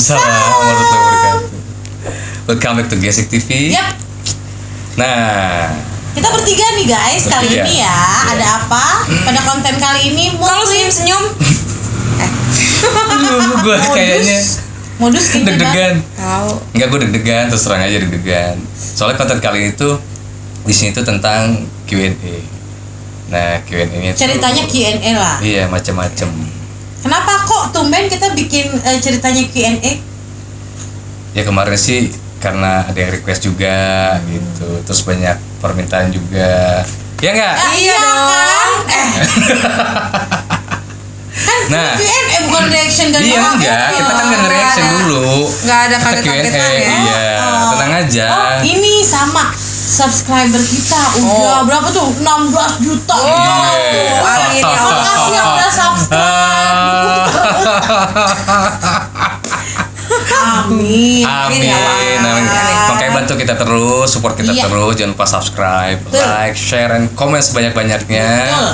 Waalaikumsalam warahmatullahi wabarakatuh. Welcome back to Gesik TV. Yap. Nah, Kita bertiga nih guys kali Bertiga. ini ya. Ada apa? Pada konten kali ini Kalau senyum-senyum gue kayaknya modus kayaknya deg-degan. tahu. Enggak, gue deg-degan, terus terang aja deg-degan. Soalnya konten kali ini tuh di sini tuh tentang Q&A. Nah, Q&A-nya tuh ceritanya Q&A lah. Iya, macam-macam. Kenapa kok tumben kita bikin ceritanya Q&A? Ya kemarin sih karena ada yang request juga gitu. Terus banyak permintaan juga. Ya enggak? Iya dong. Kan Nah. Q&A bukan reaction dan Iya jawab. enggak, kita kan nggak nge-reaction dulu. Nggak ada Kita kaget-kagetan Q&A, ya. iya, tenang aja. Oh, ini sama subscriber kita udah berapa tuh? 16 juta. Iya. Amin ya Allah. Makasih yang udah subscribe. Amin. Amin. ya Allah. Amin. Makanya bantu kita terus, support kita Iya. terus. Jangan lupa subscribe, Betul. like, share, and komen sebanyak-banyaknya. Betul.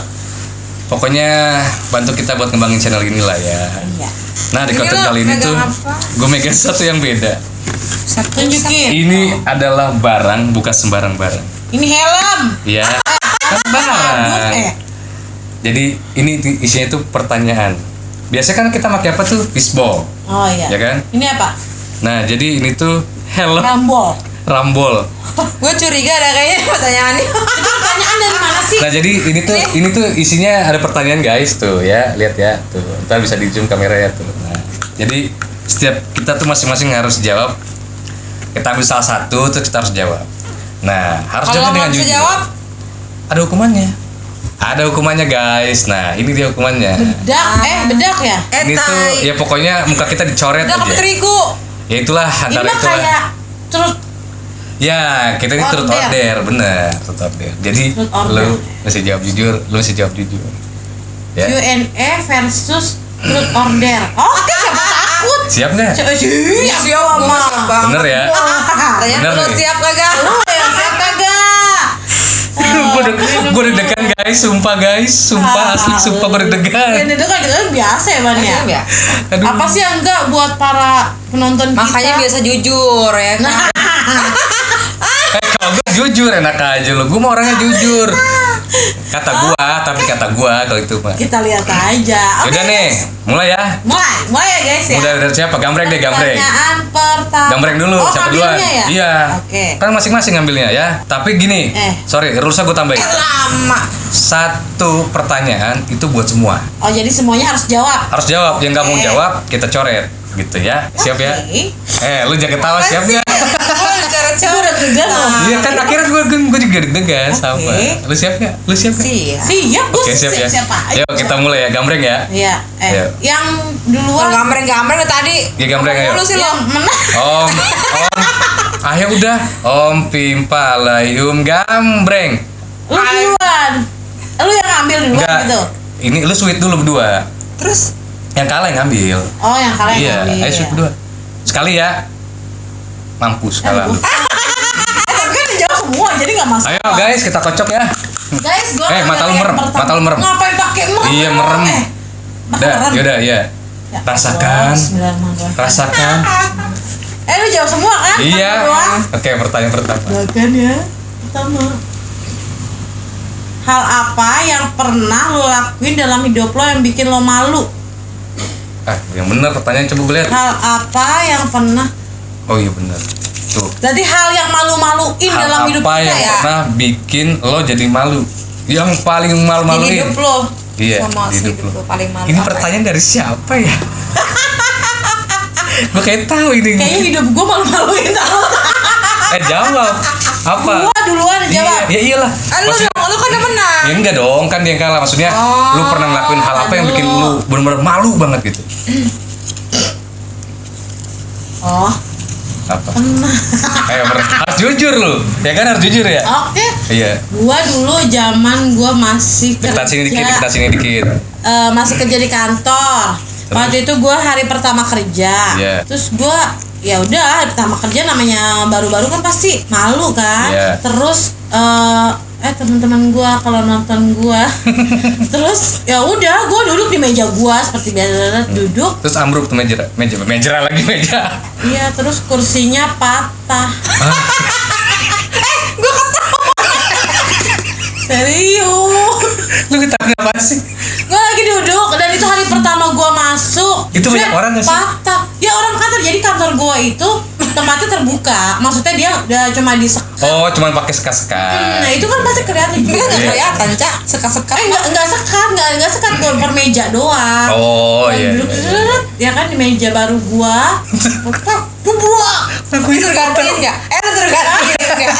Pokoknya bantu kita buat ngembangin channel ini lah ya. Iya. Nah di Ini konten lo kali ini megang tuh apa? gue megang satu yang beda. Tunjukin. Ini adalah barang, bukan sembarang barang. Ini helm. Ya, kan barang. Jadi ini isinya tuh pertanyaan. Biasanya kan kita pakai apa tuh? Fishball, Oh iya. ya kan? Ini apa? Nah jadi ini tuh helm Rambol. rambol. Gue curiga ada kayaknya pertanyaannya. Itu pertanyaan dari mana sih? Nah jadi ini tuh isinya ada pertanyaan guys tuh ya, lihat ya tuh. Ntar bisa di zoom kamera ya tuh. Nah, jadi setiap kita tuh masing-masing harus jawab. Kita ambil salah satu terus kita harus jawab. Nah harus Kalau jawab nggak dengan bisa jujur. jawab, Ada hukumannya. Ada hukumannya guys. Nah ini dia hukumannya. Bedak ya? Ini tuh etai. ya pokoknya muka kita dicoret Udah aja. ke terigu. Ya itulah Ini antara mah itulah. kayak terus Ya, kita ini turut Order. order, bener, turut order. Jadi Turut order. lu mesti jawab jujur, lu mesti jawab jujur. Ya, Q&A versus truth order. Oke, siapa takut? siap nggak? Siap, Gua mah siap banget. Bener ya? Tanya Bener lu nih. siap kagak? Lu yang siap kagak? Gue deg-degan guys, sumpah asli sumpah gue deg-degan. Ini kan biasa ya Ban ya? Iya. Aduh. Apa sih yang enggak buat para penonton Makanya kita? biasa jujur ya kan. Kalau gue jujur enak aja lo, gue mau orangnya jujur. Kata gua kalau itu mah. Kita lihat aja. Oke, Yaudah nih, mulai ya. mulai ya guys ya. Udah dari siapa? Gambreng deh, gambreng. Pertanyaan pertama. Gambreng dulu, Oh, siapa duluan? ngambilnya ya? Iya. Oke. Kan masing-masing ngambilnya ya. Tapi gini, sorry, rulesnya gue tambahin. Lama. Satu pertanyaan itu buat semua. Oh, jadi semuanya harus jawab. Harus jawab, yang nggak mau Oke. jawab kita coret, gitu ya. Siap ya? Oke. Lu jangan ketawa, siap nggak? Gue Gue udah deg-degan loh. Iya kan akhirnya gue juga deg-degan sama. Oke. Lu siap nggak? Lu siap nggak? Siap. Siap, gue Oke, siap ya. siap aja. Ayo kita mulai ya, gambreng ya. Iya, Ayo. yang Kalau duluan gambreng tadi. Ya, gambreng, ayo. Lu sih lo. yang menang. Om. Ayo udah. Om Pimpalayum gambreng. Lu duluan. Lu yang ambil duluan Enggak. gitu. Ini lu sweet dulu berdua. Terus Yang kalah yang ngambil. Oh, yang kalian Iya, ambil. ayo sweet berdua. Sekali ya. Mampus kalah lu. Tapi kan dijawab semua, jadi nggak masalah. Ayo guys, kita kocok ya. Guys, gua Mata lu yang merem, pertama. mata lu merem. Ngapain pakai merem? Iya, merem. Udah, merem. yaudah, iya. Ya Rasakan. Allah, Bismillahirrahmanirrahim. Rasakan. Lu jawab semua kan? Iya. Satu doang. Oke, pertanyaan pertama. Bahkan ya. Pertama. Hal apa yang pernah lo lakuin dalam hidup lo yang bikin lo malu? Yang benar pertanyaan coba gue lihat. Hal apa yang pernah? Oh iya benar. Tuh. Berarti hal yang malu-maluin Hal dalam hidup apa kita yang ya? pernah bikin lo jadi malu? Yang paling di malu-maluin. hidup lo. Iya, Sama di hidup hidup lo. lo paling malu. Ini apa pertanyaan dari siapa ya? Gue kayak tahu ini. Kayaknya hidup gue malu-maluin tau. Jawab. Apa? Gua duluan jawab. Iya, ya iyalah. ya? Lu Maksudnya- dong, lu kan udah menang. Ya enggak dong, kan dia yang kalah. Maksudnya Oh, lu pernah ngelakuin hal apa yang bikin lu benar-benar malu banget gitu? Oh, Apa? pernah. Ayo harus jujur lu. Ya kan harus jujur ya? Oke. Iya. Gua dulu zaman gua masih Deketan sini dikit, deketan sini dikit. masih kerja di kantor. Waktu itu gua hari pertama kerja. Iya. Terus gua ya udah pertama kerja namanya baru-baru kan pasti malu kan. Iya. Terus teman-teman gua kalau nonton gua terus ya udah gua duduk di meja gua seperti biasa duduk. Terus ambruk tuh meja lagi meja. Iya, terus kursinya patah. Gue ketawa. Serius. Lu ketawa apa sih? Gue lagi duduk dan itu hari pertama gue masuk. Itu banyak Set, orang nggak sih? Patah. Ya orang kantor. Jadi kantor gue itu tempatnya terbuka. Maksudnya dia udah cuma disekat. Oh, cuman pakai sekat-sekat. Nah itu kan pasti kelihatan. Enggak Iya. kelihatan, Cak. Sekat-sekat. Enggak sekat, enggak sekat gue per meja doang. Oh Dan iya. duduk iya. set, ya kan di meja baru gua. Lu suruh gantiin enggak? Lu suruh gantiin enggak?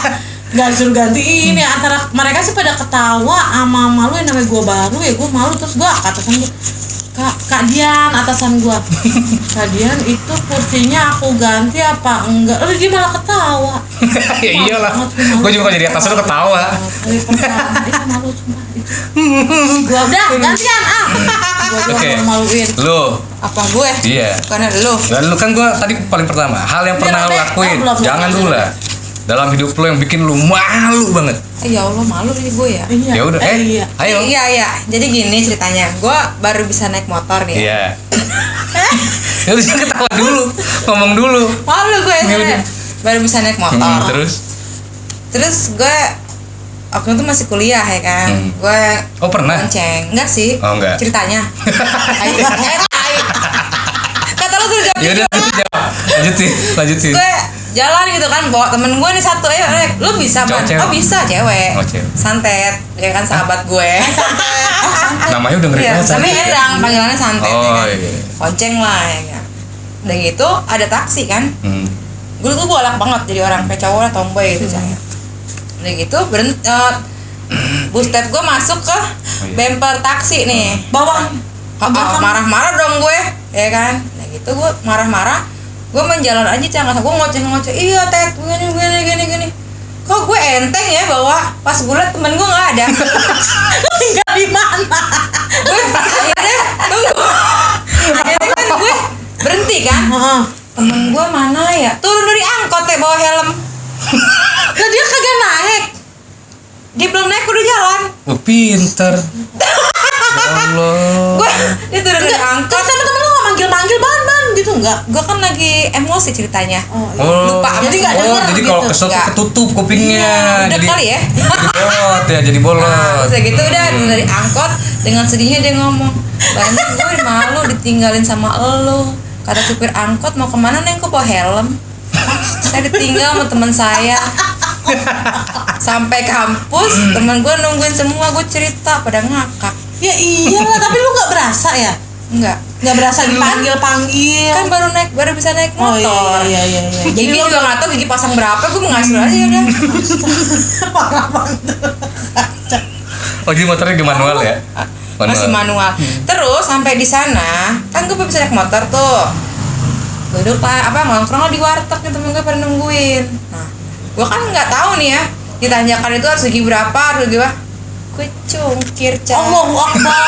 Gak suruh gantiin ya, antara mereka sih pada ketawa sama malu yang namanya gue baru ya gue malu. Terus gue ke atasan gue, Kak Dian, atasan gue, Kak Dian itu kursinya aku ganti apa enggak? Lalu dia malah ketawa. Ya iyalah. Gue juga jadi atas lu ketawa. Hari pertama itu malu cuma itu. Gue udah gantian gue Oke. maluin. Lu. Apa gue? Iya. Karena lu. Dan lu kan gue tadi paling pertama. Hal yang pernah lu lakuin. Belum. Jangan dulu lah. Dalam hidup lu yang bikin lu malu banget. Ya Allah, malu nih gue ya. Iya. Ya udah. Iya. Ayo. Iya. Jadi gini ceritanya. Gue baru bisa naik motor nih. Iya. Ya udah jangan ketawa dulu. Ngomong dulu. Malu gue Iya, ya. Baru bisa naik motor. Terus gue waktu itu masih kuliah ya kan. Gue Oh pernah? bonceng. Enggak sih. Oh, enggak. Ceritanya. Kata lu tuh jawab. Ya udah jawab. Lanjutin. Gue jalan gitu kan bawa temen gue nih satu, ayo Rek, lu bisa Cowok, man? cewek? Oh bisa, cewek. Oh, cewek. Santet, ya kan sahabat gue. Namanya udah ngeri Iya, banget. namanya Endang, panggilannya Santet. ya Oh kan? iya. Konceng lah ya kan. Udah gitu ada taksi kan. Hmm. Gue tuh galak banget jadi orang kayak cowok lah, tomboy gitu saya. Udah gitu bus step gue masuk ke iya. bumper taksi nih. Bawah. Marah-marah dong gue, ya kan. Nah gitu gue marah-marah. Gue main jalan aja jangan gue ngoceh iya Tet gini kok gue enteng ya bawa pas gue liat temen gue nggak ada. Tinggal di mana? Gue akhirnya kan gue berhenti kan, temen gue mana ya turun dari angkot ya bawa helm. Lah dia kagak naik. Dia belum naik udah jalan. Oh pinter. Ya Allah. Dia turun dari angkot. Terus temen-temen lu gak manggil-manggil ban gitu enggak? Gue kan lagi emosi ceritanya. Oh, Lupa sama jadi nggak semua. denger jadi gitu. kalau kesel tuh Nggak. ketutup kupingnya. Udah kali ya. Jadi bolot. Nah, terus gitu udah dari angkot dengan sedihnya dia ngomong, banyak gue malu ditinggalin sama elo. Kata supir angkot mau kemana neng kok bawa helm? Saya ditinggal sama teman saya. Sampai kampus teman gue nungguin semua, gue cerita pada ngakak. Ya iyalah, tapi lu gak berasa ya? Enggak. Gak berasa dipanggil-panggil. Kan baru bisa naik Oh motor. iya. Gigi juga nggak tahu gigi pasang berapa, gue mengasih aja udah. Parah banget. Oh jadi motornya di manual ya? Masih manual. Terus sampai di sana kan gue bisa naik motor tuh. Duduk lah nongkrong lah di warteg nih, temen gue pada nungguin. Nah, gue kan nggak tahu nih ya. Ditanyakan itu harus gigi berapa, harus gigi berapa. Gue cungkir Cak. Allahu Akbar.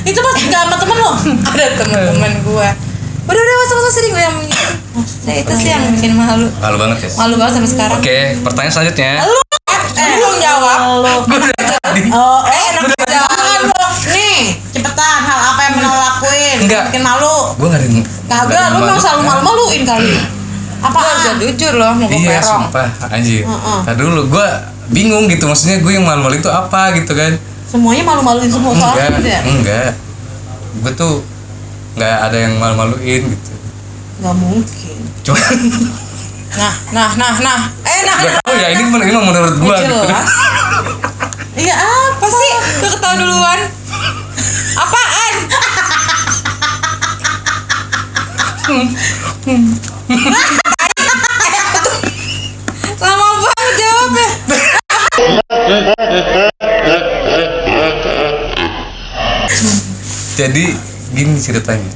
Itu pas gak sama temen lo? Ada temen-temen gue. Udah masuk sering gue yang gitu. Nah itu sih yang bikin malu. Malu banget ya? Malu banget sampai sekarang. Oke, pertanyaan selanjutnya. Lu belum jawab. Gue udah tadi. Enak jawab. Nih, cepetan, hal apa yang pernah lo lakuin? Enggak. Bikin malu. Gue nggak ada. Kagak, lu mau selalu malu-maluin kali. Gue udah Apaan? jujur loh mau gue Iya, perong. sumpah, anjir. Heeh. Tadi dulu gue bingung gitu, maksudnya gue yang malu-malu itu apa gitu kan? Semuanya malu-maluin semua soal gitu ya? Enggak. Gue tuh nggak ada yang malu-maluin gitu. Gak mungkin. Cuma Nah. gak tahu ya, ini memang menurut gue gitu. Jelas. Iya apa Apa sih? Lu ketawa duluan. Apaan? Lama banget jawabnya. Jadi gini ceritanya.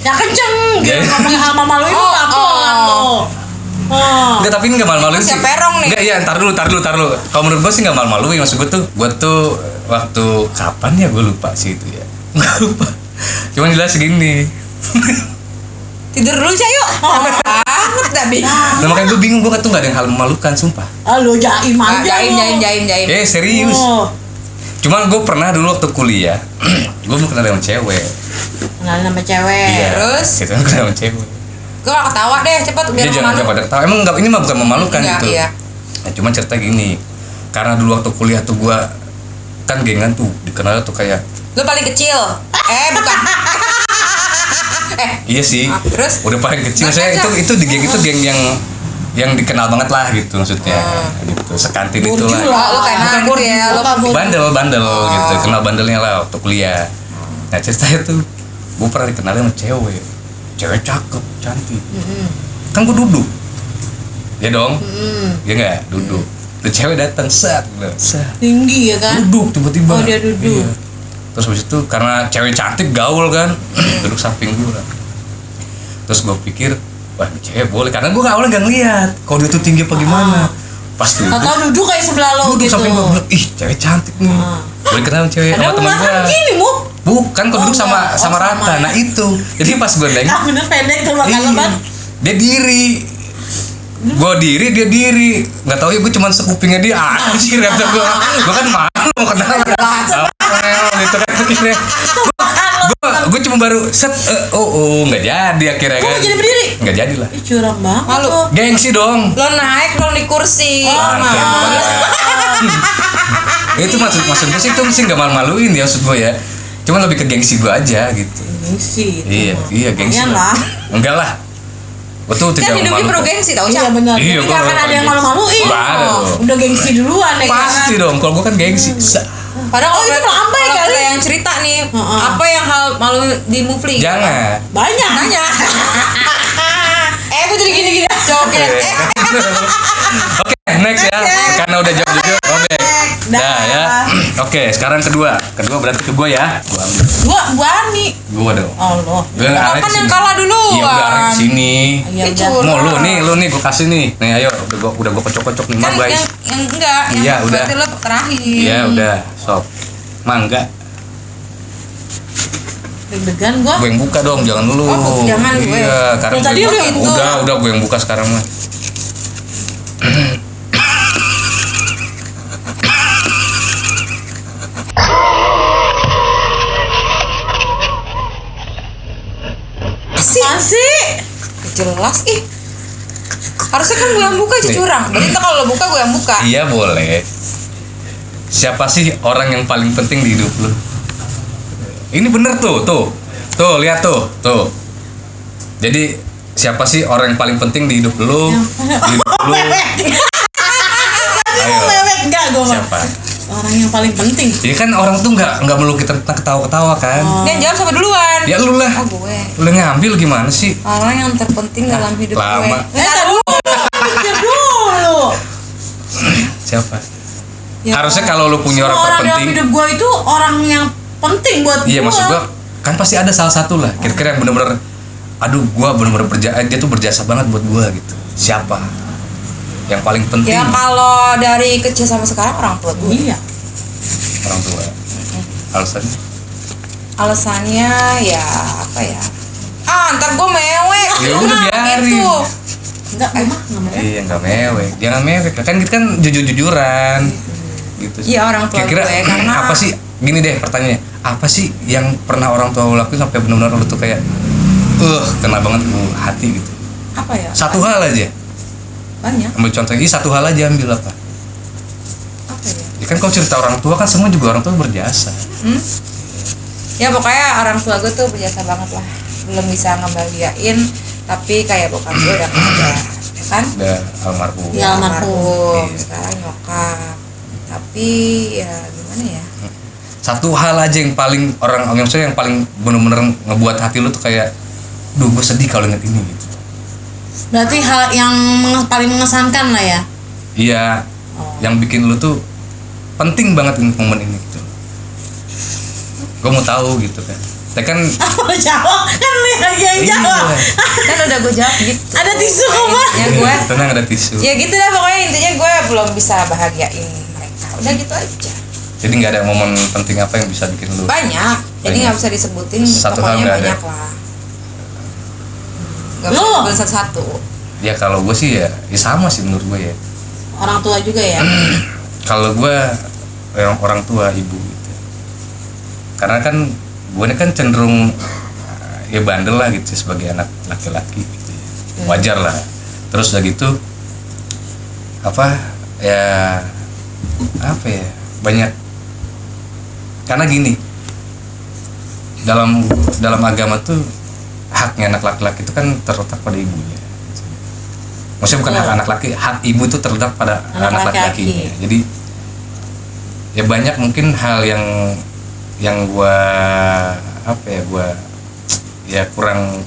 Ya kenceng gitu, Ya. ngomongin hal malu-maluin lu Oh, gak oh. pelan lo. Oh. Enggak, tapi enggak malu-maluin Ini sih. masih perong nih. Enggak, iya, ntar dulu. Kalau menurut gue sih enggak malu-maluin. Maksud gue tuh waktu kapan ya gue lupa sih itu ya. Gue lupa. Cuman jelas segini. Tidur dulu Cak yuk. Banget dah Bi. Nah makanya gue bingung, gue tuh gak ada yang hal memalukan, sumpah. Ah lu jaim aja lu. Jaim. Serius. Oh. Cuman gue pernah dulu waktu kuliah, gue mau kenal sama cewek. Kenal nama cewek. Iya. Terus? Kita kenal sama cewek. Gue gak ketawa deh, cepet biar Dia jangan malu. pada ketawa. Emang enggak, ini mah bukan memalukan Enggak, gitu. iya. Nah, cuman cerita gini. Karena dulu waktu kuliah tuh gue kan gengan tuh, dikenal tuh kayak Lu paling kecil. Bukan. iya sih. Terus? Udah paling kecil. Nah, Saya Cak. itu di geng itu geng yang dikenal banget lah gitu maksudnya. Gitu. Sekantin itu Burju lah. Lu kayak Bukan gitu ya. Lu Bandel gitu. Kenal bandelnya lah waktu kuliah. Nah, ceritanya tuh gue pernah dikenalin sama cewek. Cewek cakep, cantik. Kan gue duduk. Ya dong. Ya enggak, duduk. Tuh cewek datang set. Tinggi ya kan? Duduk tiba-tiba. Oh, dia duduk. Iya. Terus habis itu karena cewek cantik gaul kan, duduk samping gue. Terus gue pikir, wah ini cewek boleh, karena gue awalnya gak ngeliat kalau dia tuh tinggi apa gimana. Pas duduk, Atau duduk kayak sebelah lo duduk gitu. samping gue bilang, ih cewek cantik nih. Boleh kenal cewek sama Padahal temen lu gue. kan gini mu. Bukan, kalau duduk sama enggak. sama Oh, rata. sama ya. Nah itu, jadi pas gue nengok, Ah bener pendek tuh bakal lebat. dia diri. Gue diri, dia diri. Gak tau ya, gue cuman sekupingnya dia. Anjir kata gue. Gue kan malu mau kenal. Gitu kan akhirnya. Gue cuma baru set. Nggak jadi akhirnya Kok kan. nggak jadi berdiri? Nggak jadi lah. Ih curang banget. Malu. Tuh. Gengsi dong. Lo naik dong di kursi. Itu maksud gue sih itu sih nggak malu-maluin ya maksud gue ya. Cuma lebih ke gengsi gue aja gitu. Gengsi. Iya gengsi. Lumayan lah. Enggak lah. Gue tuh Kan tidak hidupnya perlu memalukan. gengsi tau Iya Cak. benar. Iya, Jadi gua nggak akan ada yang malu-maluin. Nggak ada dong. Udah gengsi duluan ya Pasti kan? dong. Kalau gue kan gengsi. Padahal Oh, itu melambai kalau kali. kita yang cerita nih, Heeh. apa yang hal malu di Mufli? Jangan. Banyak. Nanya. Gue jadi gini-gini. Joget. Oke, next ya. Karena udah jawab jujur, oke. Dah ya. Oke, sekarang kedua. Kedua berarti ke gue ya. Gua Ani. Gue dong. Allah. Gue arah Kan kesini. yang kalah duluan. Iya, udah arah kesini. Iya Itu. udah. Mau lu nih gue kasih nih. Nih ayo, udah gue kocok-kocok nih, Kan Mam guys. yang enggak. Iya, udah. Berarti lo terakhir. Iya, udah. Sob. Mangga. Deg-degan gua. Gue yang buka dong, jangan lu. Oh, jangan gue. Iya, karena Tadi gue- lu yang buka. udah gue yang buka sekarang mah. Apaan sih? Jelas ih. Harusnya kan gue yang buka aja Nih. curang. Berarti ntar kalau lo buka gue yang buka. Iya boleh. Siapa sih orang yang paling penting di hidup lu? Ini bener tuh lihat tuh. Jadi siapa sih orang yang paling penting di hidup lu? Di hidup lu? Ayo. Mewek enggak gua mah. Siapa? Orang yang paling penting. Jadi kan orang tuh nggak melulu kita tentang ketawa-ketawa kan? Yang jawab sama duluan. Ya lu lah. Oh gue. Lu ngambil gimana sih? Orang yang terpenting dalam hidup lama. gue. Tar dulu. Pikir dulu. Siapa? Ya, Harusnya kalau lu punya orang semua dalam terpenting. hidup gua itu orang yang penting buat Iya gua. maksud gua kan pasti ada salah satu lah kira-kira yang bener-bener aduh gua bener-bener dia tuh berjasa banget buat gua gitu. Siapa yang paling penting? Ya kalau dari kecil sampai sekarang orang tua gue. Iya. Orang tua. Alasannya? Alasannya ya apa ya? Ntar gue mewek. Ya udah, biarin. Itu. Enggak, gua mah enggak mewek. Iya nggak mewek, jangan mewek lah. Kan kita kan jujur-jujuran gitu. Iya, orang tua Kira-kira gue, karena- apa sih? Gini deh pertanyaannya, apa sih yang pernah orang tua lu lakuin sampai benar-benar lu tuh kayak kena banget ke hati gitu? Apa ya? Satu hal aja. Banyak. Ambil contoh ini satu hal aja, ambil apa? Apa ya? Ya kan kalau cerita orang tua kan semua juga orang tua berjasa. Ya pokoknya orang tua gue tuh berjasa banget lah. Belum bisa ngebahagiain, tapi kayak bokap gue udah nggak ada, ya kan? Udah almarhum. Ya, almarhum. Iya. Sekarang nyokap. Tapi ya gimana ya? Satu hal aja yang paling yang paling bener-bener ngebuat hati lu tuh kayak duh gue sedih kalau inget ini gitu. Berarti hal yang paling mengesankan lah ya. Iya, yang bikin lu tuh penting banget ini momen ini gitu. Gue mau tahu gitu kan. Tapi kan Apa jawab? Kan lu yang jawab. Kan udah gue jawab gitu. Ada tisu kok, Mbak. Ya gue. tenang ada tisu. Ya gitu lah pokoknya intinya gue belum bisa bahagiain mereka. Udah gitu aja. Jadi nggak ada momen penting apa yang bisa bikin lu. Banyak. Jadi Banyak. nggak bisa disebutin. Satu hal pokoknya nggak ada. banyak lah. Gak Lu? bisa pilih satu-satu. Ya kalau gue sih ya sama sih menurut gue ya. Orang tua juga ya. Kalau gue orang tua ibu gitu. Karena kan gue ini kan cenderung ya bandel lah gitu sebagai anak laki-laki gitu ya. Wajar lah. Terus udah gitu apa ya banyak, karena gini, dalam agama tuh haknya anak laki-laki itu kan terletak pada ibunya. Maksudnya bukan hak anak laki, hak ibu itu terletak pada anak laki-lakinya. Jadi ya banyak mungkin hal yang gua gua ya kurang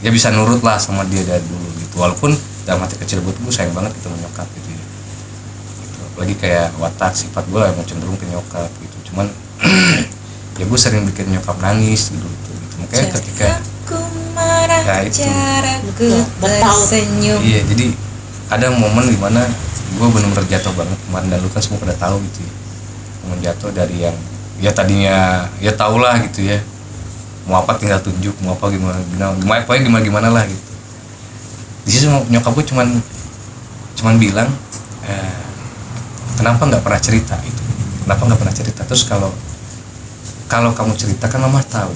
ya bisa nurut lah sama dia dari dulu gitu. Walaupun dalam hati kecil gue sayang banget gitu menyokap gitu ya. Gitu. Apalagi kayak watak sifat gue emang cenderung ke nyokap gitu. Cuman ya gue sering bikin nyokap nangis gitu. Makanya ketika Aku marah, ya itu. caraku tersenyum. Iya, jadi ada momen dimana gue benar-benar jatuh banget kemarin, dan lu kan semua pada tahu gitu ya. Momen jatuh dari yang ya tadinya ya tau lah gitu ya, mau apa tinggal tunjuk, mau apa gimana lah gitu. Di situ nyokap gue cuman bilang kenapa nggak pernah cerita itu, kenapa nggak pernah cerita. Terus kalau kamu cerita kan mama tahu.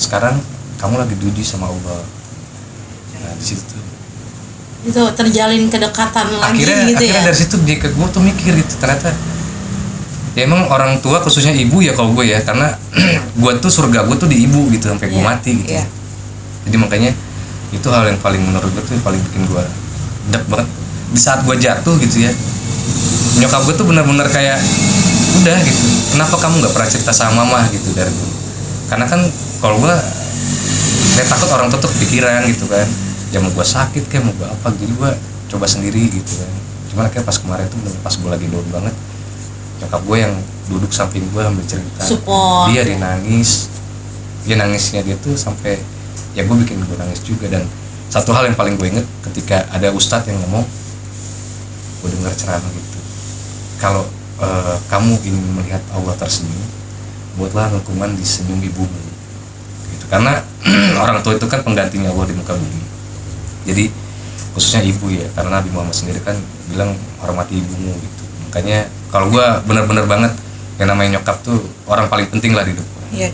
Sekarang kamu lagi diuji sama Allah. Nah di situ Itu terjalin kedekatan lagi gitu ya. Akhirnya dari situ gue tuh mikir gitu, ternyata ya emang orang tua khususnya ibu ya kalau gue ya, karena gue tuh surga gue tuh di ibu gitu sampai gue mati gitu. Jadi makanya itu hal yang paling menurut gue tuh paling bikin gue deg banget di saat gue jatuh gitu ya. Nyokap gue tuh benar-benar kayak udah gitu, kenapa kamu nggak pernah cerita sama mama gitu dari dulu. Karena kan kalau gue takut orang tua tuh kepikiran gitu kan, ya mau gue sakit kayak mau gue apa, jadi gue coba sendiri gitu kan. Cuman kayak pas kemarin tuh pas gue lagi down banget, nyokap gue yang duduk samping gue sambil cerita, support. dia nangis, dia nangisnya dia tuh sampai ya gue bikin gue nangis juga. Dan satu hal yang paling gue inget ketika ada ustadz yang ngomong, gue dengar ceramah gitu, kalau kamu ingin melihat Allah tersenyum, buatlah hukuman di senyum ibumu gitu. Karena orang tua itu kan penggantinya Allah di muka bumi. Jadi khususnya ibu ya, karena Nabi Muhammad sendiri kan bilang hormati ibumu gitu. Makanya kalau gue bener-bener banget yang namanya nyokap tuh orang paling penting lah di hidup gue. Iya.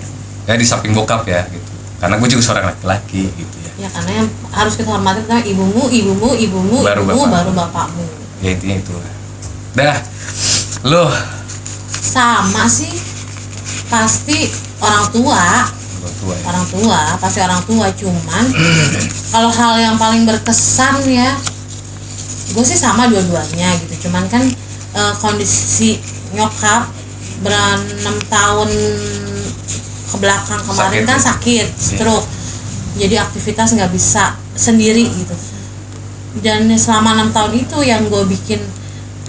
Ya di samping bokap ya gitu. Karena gue juga seorang laki-laki gitu ya. Ya karena yang harus kita hormati pertama ibumu, Baru baru bapakmu. Ya intinya itu lah. Dah, lo Sama sih, pasti orang tua ya. orang tua pasti orang tua. Cuman kalau hal yang paling berkesan ya, gue sih sama dua-duanya gitu. Cuman kan kondisi nyokap 6 tahun ke belakang kemarin kan sakit stroke, jadi aktivitas nggak bisa sendiri gitu. Dan selama 6 tahun itu yang gue bikin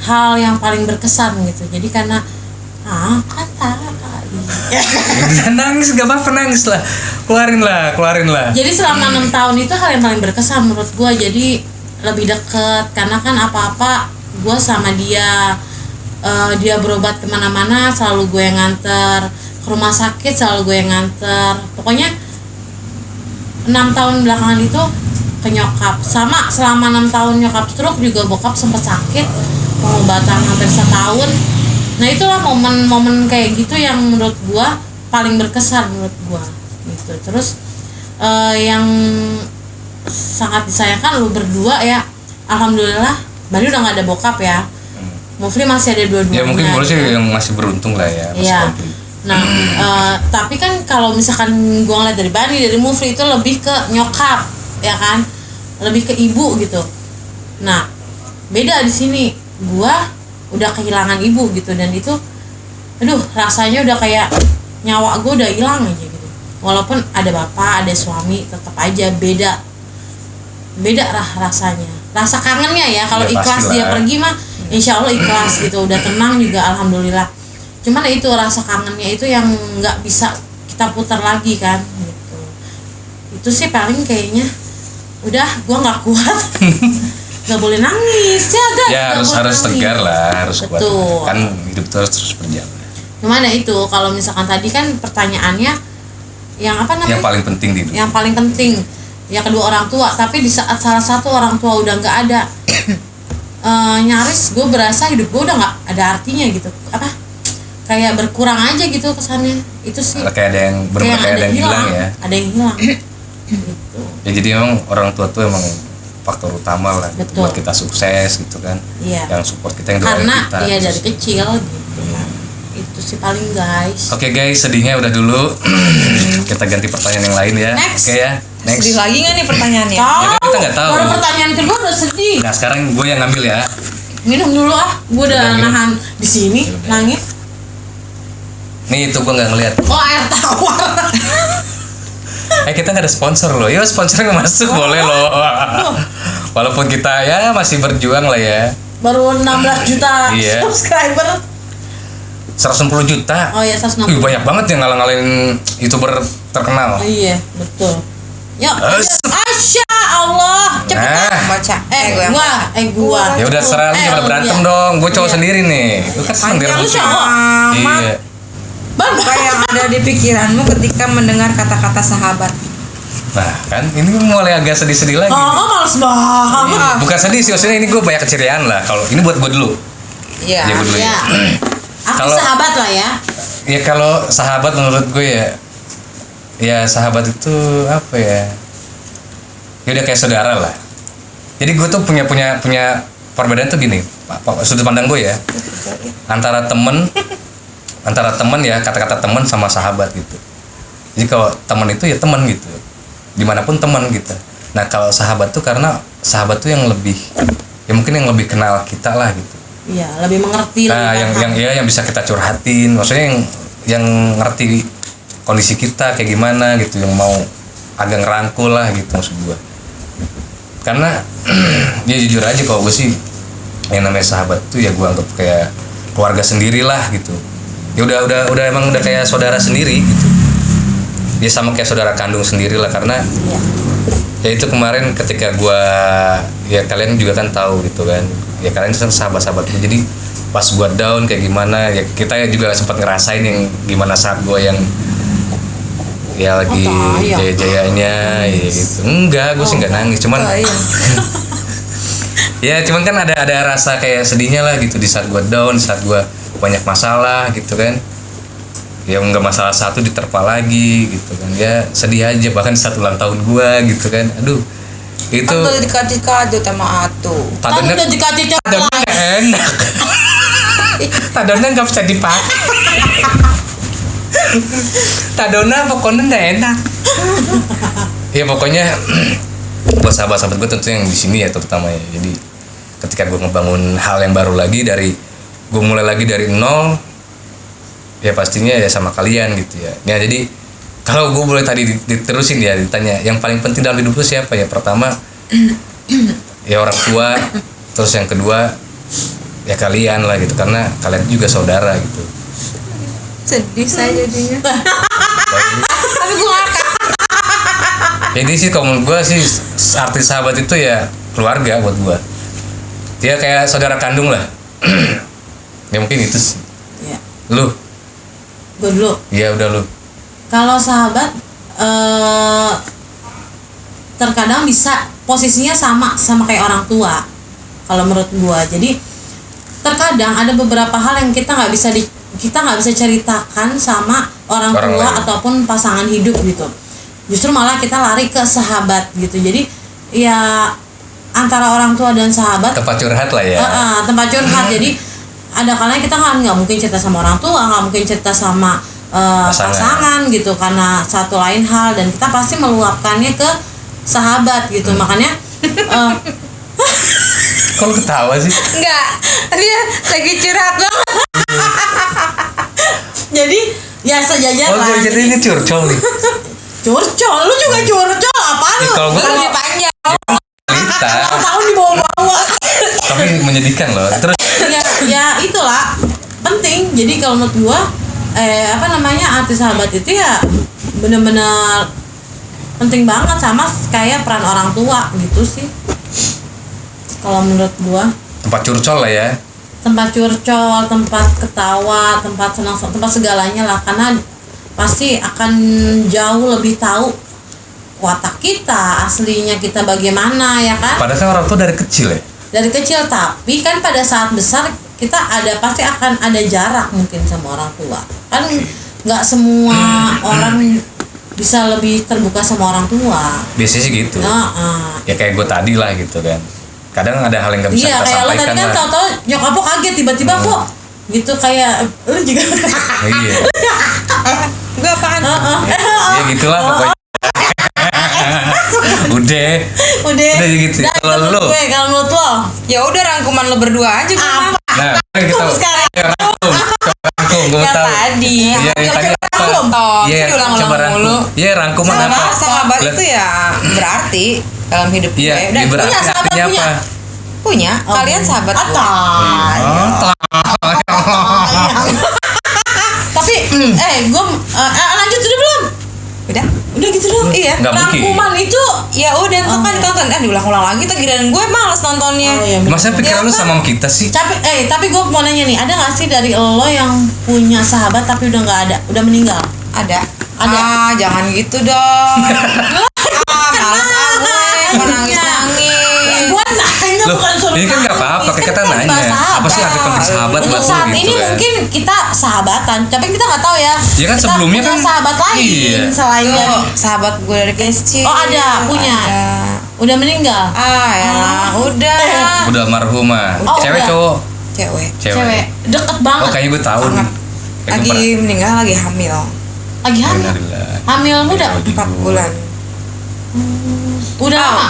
hal yang paling berkesan gitu. Jadi karena nangis gak apa-apa, nangis lah, keluarin lah. Jadi selama 6 tahun itu hal yang paling berkesan menurut gue. Jadi lebih deket karena kan apa-apa gue sama dia. Dia berobat kemana-mana selalu gue yang nganter, ke rumah sakit selalu gue yang nganter. Pokoknya 6 tahun belakangan itu ke nyokap. Sama selama 6 tahun nyokap stroke juga bokap sempat sakit, pengobatan hampir setahun. Nah itulah momen-momen kayak gitu yang menurut gua paling berkesan menurut gua gitu. Terus yang sangat disayangkan lu berdua ya, alhamdulillah Bani udah nggak ada bokap ya. Mufli masih ada dua-duanya. Ya mungkin boleh sih yang masih beruntung lah ya. Iya. Nah tapi kan kalau misalkan gua ngeliat dari Bani, dari Mufli itu lebih ke nyokap ya kan, lebih ke ibu gitu. Nah beda di sini, gua udah kehilangan ibu gitu, dan itu aduh rasanya udah kayak nyawa gue udah hilang aja gitu. Walaupun ada bapak, ada suami, tetap aja beda lah rasanya, rasa kangennya ya. Kalau Ya, ikhlas dia pergi mah insya Allah ikhlas gitu, udah tenang juga alhamdulillah. Cuman itu rasa kangennya itu yang nggak bisa kita putar lagi kan gitu. Itu sih paling kayaknya udah gue nggak kuat. Nggak boleh nangis ya harus tegar lah, harus kuat betul. Kan hidup terus berjalan. Gimana itu kalau misalkan tadi kan pertanyaannya yang apa namanya? Yang paling penting di hidup. Yang paling penting. Yang kedua orang tua, tapi di saat salah satu orang tua udah nggak ada, nyaris gue berasa hidup gue udah nggak ada artinya gitu. Apa? Kayak berkurang aja gitu kesannya. Itu sih. Kayak ada yang benar kayak ada yang hilang ya. Ada yang hilang. Gitu. Ya jadi emang orang tua tuh emang faktor utama lah gitu, Betul. buat kita sukses gitu kan. Iya. Yang support kita, yang doain Karena kita. iya dari kecil gitu kan. Itu sih paling guys. Oke guys, sedihnya udah dulu. Kita ganti pertanyaan yang lain ya. Next. Oke ya. Next. Sedih lagi nggak nih pertanyaannya? Ya kan kita nggak tahu. Baru pertanyaan kedua udah sedih. Nah sekarang gue yang ngambil ya. Minum dulu ah. Gue udah Udah, minum. nahan di sini nangis. Nih itu gue nggak ngeliat. Oh air tawar. Kita nggak ada sponsor loh. Yo sponsornya masuk boleh loh. Walaupun kita ya masih berjuang lah ya. Baru 16 juta Iya. subscriber. 160 juta. Oh iya 160. Wih, banyak banget yang ngalah-ngalahin YouTuber terkenal. Oh, iya betul. Yuk. As- Asya Allah. Cepet. Nah, Baca. Gua. ya udah serah lu jangan berantem dong. Gue cowok Iya. sendiri nih. Lu kan seneng biar Panjang lucu. amat. Iya. Apa yang ada di pikiranmu ketika mendengar kata-kata sahabat? Nah kan ini mulai agak sedih-sedih lagi. Oh, males banget. Bukan sedih sih, maksudnya ini gue banyak keceriaan lah. Kalau ini buat gue dulu. Iya. Ya, gue dulu ya. Ya. Aku Kalau- sahabat lah ya. Ya kalau sahabat menurut gue ya sahabat itu apa ya? Ya udah kayak saudara lah. Jadi gue tuh punya perbedaan tuh gini, sudut pandang gue ya. Antara temen ya, kata-kata temen sama sahabat gitu. Jadi kalau temen itu ya temen gitu, dimanapun temen gitu. Nah kalau sahabat tuh karena sahabat tuh yang lebih, ya mungkin yang lebih kenal kita lah gitu. Iya, lebih mengerti. Nah lebih paham. yang bisa kita curhatin, maksudnya yang ngerti kondisi kita kayak gimana gitu, yang mau agak ngerangkul lah gitu maksud gue. Karena ya jujur aja kalau gue sih yang namanya sahabat tuh ya gue anggap kayak keluarga sendiri lah gitu. Ya udah emang udah kayak saudara sendiri gitu. Ya sama kayak saudara kandung sendiri lah, karena Iya. ya itu kemarin ketika gue, ya kalian juga kan tahu gitu kan, ya kalian itu kan sahabat-sahabat gue. Jadi pas gue down kayak gimana ya, kita juga sempat ngerasain yang gimana saat gue yang ya lagi Oh, iya. jaya-jayanya ya gitu. Enggak, gue sih nggak nangis, cuman Oh, iya. ya cuman kan ada rasa kayak sedihnya lah gitu di saat gue down, saat gue banyak masalah gitu kan. Ya nggak masalah satu diterpa lagi gitu kan, ya sedih aja. Bahkan saat ulang tahun gue gitu kan, aduh itu Kan tuh dikasih sama Atu. Kan tadonnya udah dikasih tadonnya coklat. nggak enak. Tadonnya nggak bisa dipakai. Tadona pokoknya nggak enak. Ya pokoknya buat sahabat-sahabat gue tentu yang di sini ya terutama ya. Jadi ketika gue ngebangun hal yang baru lagi, gue mulai lagi dari nol, ya pastinya ya sama kalian gitu ya. Ya jadi kalau gue boleh tadi diterusin ya, ditanya yang paling penting dalam hidup lu siapa ya? Pertama ya orang tua, terus yang kedua ya kalian lah gitu, karena kalian juga saudara gitu. Sedih saya jadinya. Tapi gue ngakak. Jadi sih kalau menurut gue sih arti sahabat itu ya keluarga buat gue. Dia kayak saudara kandung lah. Ya mungkin itu sih. Iya. Lu? Gue dulu. Iya udah lu. Kalau sahabat terkadang bisa posisinya sama kayak orang tua. Kalau menurut gua. Jadi terkadang ada beberapa hal yang kita nggak bisa ceritakan sama orang Orang tua lain. ataupun pasangan hidup gitu. Justru malah kita lari ke sahabat gitu. Jadi ya antara orang tua dan sahabat Tempat curhat lah ya. tempat curhat. Jadi ada kalanya kita nggak mungkin cerita sama orang tua, nggak mungkin cerita sama pasangan gitu, karena satu lain hal, dan kita pasti meluapkannya ke sahabat gitu. Makanya Kok lu ketawa sih? Enggak, dia lagi curhat banget. jadi ya sejajar Oh lah. jadi ini curcol nih. Curcol, lu juga curcol apa lu? Kalau gue kan Lebih panjang. cerita, Tahun dibawa-bawa. tapi menyedihkan loh. Terus ya itulah penting. Jadi kalau menurut gua arti sahabat itu ya bener-bener penting banget, sama kayak peran orang tua gitu sih kalau menurut gua. tempat curcol lah ya. Tempat curcol, tempat ketawa, tempat senang, tempat segalanya lah. Karena pasti akan jauh lebih tahu watak kita, aslinya kita bagaimana ya kan. Padahal kan orang tua dari kecil ya. Dari kecil, tapi kan pada saat besar kita pasti akan ada jarak mungkin sama orang tua. Kan nggak semua orang bisa lebih terbuka sama orang tua. Biasanya sih gitu. Ya kayak gue tadi lah gitu kan. Kadang ada hal yang nggak bisa Iya, kita kayak lo sampaikan tadi kan lah. tahu-tahu nyokap lo kaget tiba-tiba kok gitu, kayak lu juga. Iya. Gue apaan? Ya gitulah pokoknya. Udah gitu. Kalau lu, Kalau menurut lo Ya udah rangkuman lo berdua aja gue mah. nah kan kita sekarang rangkum, gue Yang tahu. tadi. Iya, yang tadi apa? Tonton, Iya, diulang-ulang coba mulu. rangkum. Iya, rangkuman apa? Sama sahabat Lihat. itu ya berarti dalam hidup Iya, gue. dia berarti punya sahabat, artinya punya. apa? Punya, kalian sahabat gue. Tapi gue lanjut dulu belum? Udah gitu dong. Iya. Nggak mungkin. Rangkuman itu Ya udah ntar kan ditonton, diulang-ulang lagi tuh giliran gue males nontonnya. iya. Masa pikiran lu Dia sama kita sih? Tapi gue mau nanya nih, ada nggak sih dari lo yang punya sahabat tapi udah nggak ada, udah meninggal? Ada. Ada. Jangan gitu dong. Males gue nangis-nangis. Gue nanya Loh, bukan suruh ini kan nggak apa-apa, nangis. kita Kan nanya. bahasa Apa sih arti penting sahabat Untuk buat lu saat gitu ini kan? mungkin kita sahabatan, tapi kita nggak tahu ya. Ya kan Kita sebelumnya punya kan- sahabat lain iya. selain dari Tuh, sahabat gue dari kecil. Oh, ada, punya. Ada. udah meninggal. Ya udah. Udah almarhumah. Oh, Cewek udah. cowok? Cewek. Cewek deket banget. Oh kayaknya gue tahu nih. Sangat. Kayak gue Lagi meninggal, lagi hamil. Lagi hamil. Alhamdulillah. Hamil muda. 4 bulan. Udah lama.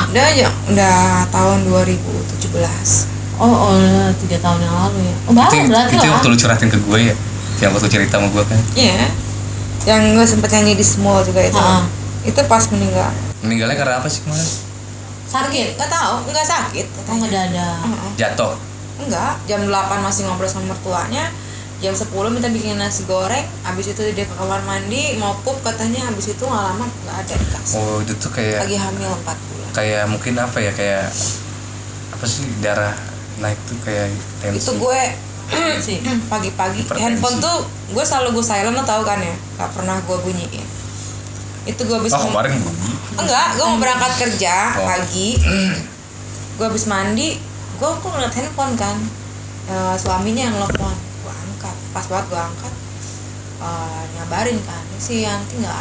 Udah tahun 2017. Oh, 3 tahun yang lalu ya. Oh, baru berarti itu lah. waktu lu curhatin ke gue ya. Yang waktu cerita sama gue kan. Iya. Yang gue sempet nyanyi di Small juga itu. Itu pas meninggal. Meninggalnya karena apa sih kemarin? Sakit. Nggak tahu, nggak sakit. Oh, ngedadak. Jatuh. Enggak, jam 8 masih ngobrol sama mertuanya. Jam 10 minta bikin nasi goreng. Habis itu dia ke kamar mandi, mau pup katanya. Habis itu nggak lama nggak ada di kasur. Oh itu tuh kayak Lagi hamil 4 bulan. kayak mungkin apa ya, kayak apa sih, darah naik tuh kayak tensi. Itu gue Sih. pagi-pagi Hipertensi. handphone tuh gue selalu gue silent, lo tau kan ya, nggak pernah gue bunyiin. Itu gue habis kemarin enggak, gue mau berangkat kerja Oh. pagi. Gue habis mandi, gue kok ngeliat handphone kan. Suaminya yang nelfon, gue angkat. Pas banget gue angkat, ngabarin kan, si Yanti nggak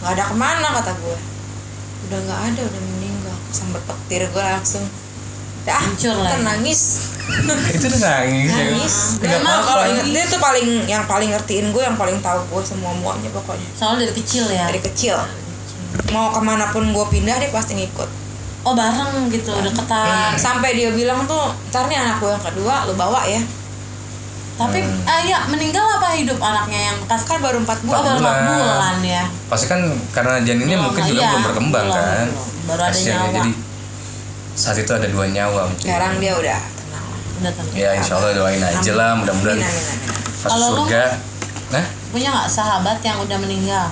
ada kemana kata gue. Udah nggak ada, udah meninggal. Sambil petir gue langsung. Dah, Hancur lah. kan nangis. itu udah nangis. Nangis. Nggak Emang apa-apa. kalau inget dia tuh yang paling ngertiin gue, yang paling tahu gue semuanya pokoknya. Soalnya dari kecil ya. Dari kecil. Mau kemanapun gue pindah dia pasti ngikut. Oh, bareng gitu, deketan. Sampai dia bilang tuh, ntar nih anak gue yang kedua lu bawa ya. Tapi ya meninggal apa hidup anaknya yang bekas? Kan baru 4 Oh, bulan. baru 4 bulan. bulan ya. Pasti kan karena janinnya mungkin juga iya, belum berkembang belum, kan. belum. Baru ada Kasiannya, nyawa. jadi saat itu ada 2 nyawa mungkin. Sekarang dia udah tenang. Udah tenang. Ya insya Allah doain aja lah, mudah-mudahan Amin, amin, amin. pas Kalau lu- surga. Nah, Punya nggak sahabat yang udah meninggal?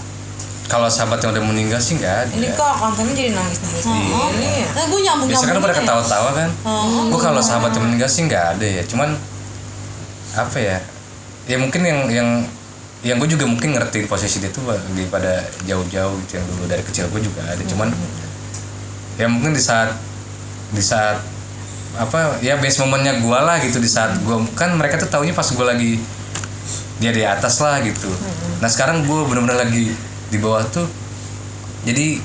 kalau sahabat yang udah meninggal sih nggak ada. Ini kok kontennya jadi nangis-nangis Oh, gini ya. gue nyambung Biasanya kan pada ketawa-tawa kan. Oh. Gue kalau sahabat yang meninggal sih nggak ada ya. Cuman apa ya? Ya mungkin yang gue juga mungkin ngertiin posisi dia tuh daripada jauh-jauh gitu, yang dulu dari kecil gue juga ada. Cuman ya mungkin di saat apa ya, best momennya gue lah gitu, di saat gue kan, mereka tuh taunya pas gue lagi dia di atas lah gitu. Nah sekarang gue benar-benar lagi di bawah tuh, jadi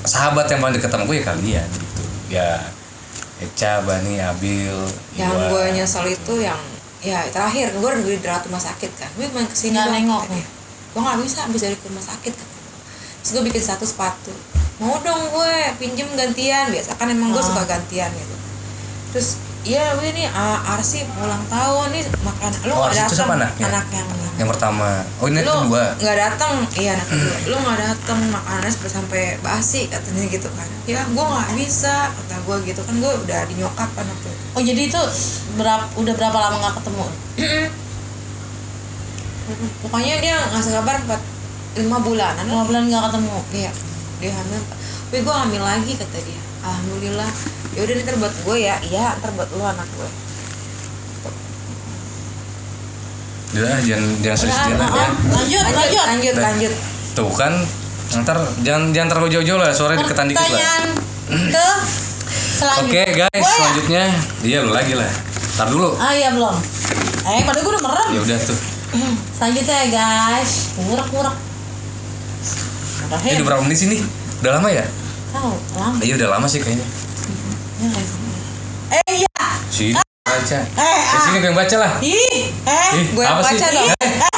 sahabat yang paling dekat sama gue ya kalian gitu ya. Eca, Bani, Abil, Yang Iwa. gue nyesel itu yang ya terakhir gue udah dirawat rumah sakit kan. Gue main kesini Nggak Bang, nengok kata nih. dia. Gue nggak bisa habis dari rumah sakit kan. Terus gue bikin 1 sepatu. Mau dong gue pinjem gantian, biasa kan emang gue suka gantian gitu. Terus iya gue nih Arsi ulang tahun nih, makan lu Oh, nggak Arsi itu datang. siapa anaknya? Anaknya Yang pertama. Oh ini lu kedua. nggak datang, iya anak kedua. Lu nggak datang, makanannya sampai basi katanya gitu kan. Ya gue nggak bisa kata gue gitu kan, gue udah di nyokap kan waktu itu. Oh, jadi itu udah berapa lama nggak ketemu? Pokoknya dia ngasih kabar 5 bulanan 5 bulan nggak ketemu. Iya, dia hamil. Wih, gue hamil lagi kata dia. Alhamdulillah. Ya udah ntar buat gue ya. Iya, ntar buat lu anak gue. Udah, jangan sedih lah ya. Lanjut. Tuh kan, ntar jangan terlalu jauh-jauh lah, suaranya deketan dikit lah. Pertanyaan ke selanjutnya. Oke guys, Gua ya? selanjutnya iya lu lagi lah. Ntar dulu. Ah iya belum. Padahal gue udah merem. Ya udah tuh. Selanjutnya ya guys, kurek. Ini udah berapa menit sih nih? Udah lama ya? Tahu, lama. Iya udah lama sih kayaknya. Iya. Sini baca. Ah. Sini gue yang baca lah. Ih, Gue yang apa sih? baca dong.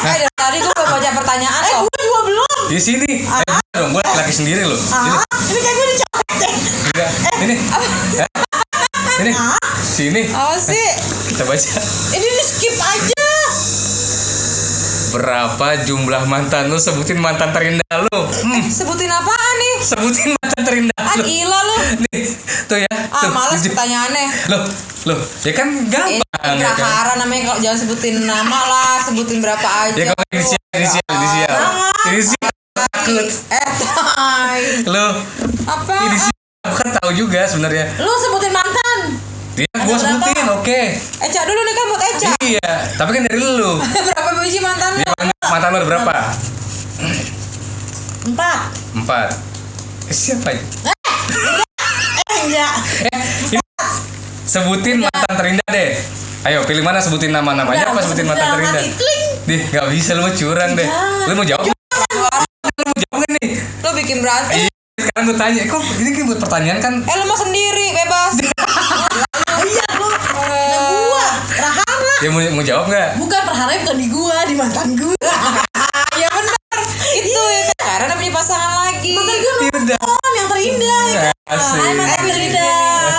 Dari tadi gue belum baca pertanyaan loh. gue juga belum. Di sini. Dong, gue laki sendiri loh. Sini. Ini kayak gue dicoret deh. Enggak. Ini. Ini. Sini. Apa sih? Kita baca. Ini di skip aja. Berapa jumlah mantan lu? Sebutin mantan terindah lu. Sebutin apaan nih? Sebutin mantan terindah lu. Gila lu. Nih, tuh ya. Tuh, Males pertanyaannya. Loh, ya kan gampang Ini ya kan? prakara namanya, kalau jangan sebutin nama lah, sebutin berapa aja. Ya kalau inisial. Takut. Tai. Lo Apa? inisial aku kan tahu juga sebenarnya. Lu sebutin mantan. Dia gua sebutin, oke. Eca dulu nih kan buat Eca. Iya, tapi kan dari lu. Berapa biji mantan lu? Dia mantan lu ada berapa? 4. 4. Siapa ya? Enggak. Ini sebutin mantan terindah deh. Ayo pilih mana, sebutin nama-namanya apa sebutin mantan terindah? Dih, nggak bisa lu mau curang deh. Lu mau jawab? Lu mau jawab nggak nih? Lu bikin berantem. Iya, sekarang gue tanya, kok ini kan buat pertanyaan kan? Lu mau sendiri, bebas. Iya lu. Gua Rahana. Ya mau jawab nggak? Bukan perhara bukan di gua, di mantan gua. Ya benar. Itu ya karena udah punya pasangan lagi. Mantan gua Ya udah. nonton yang terindah. Asik. Hai mantan terindah.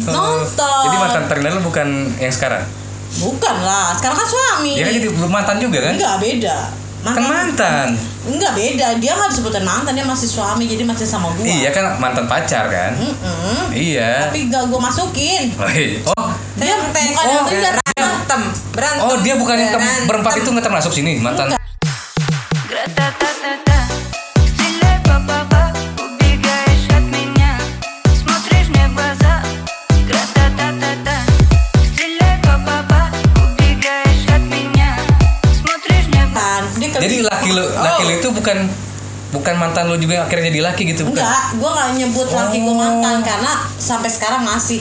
Nonton. Jadi mantan terindah lu bukan yang sekarang? Bukan lah, sekarang kan suami. Dia kan jadi mantan juga kan? Enggak beda. Kan mantan. Enggak beda, dia nggak disebutin mantan, dia masih suami, jadi masih sama gua. Iya kan mantan pacar kan? Iya. Tapi gak gua masukin. Oh, Dia bukan yang terindah. Berantem. oh dia bukan yang berempat itu nggak termasuk sini mantan. Гра-та-та-та-та, стреляй, па-па-па, убегаешь от меня, смотришь мне в глаза. Гра-та-та-та-та, стреляй, па-па-па, убегаешь от меня, смотришь мне в глаза. Jadi laki lu itu bukan mantan lu juga yang akhirnya jadi laki gitu bukan? Enggak, gue nggak nyebut laki gue mantan karena sampai sekarang masih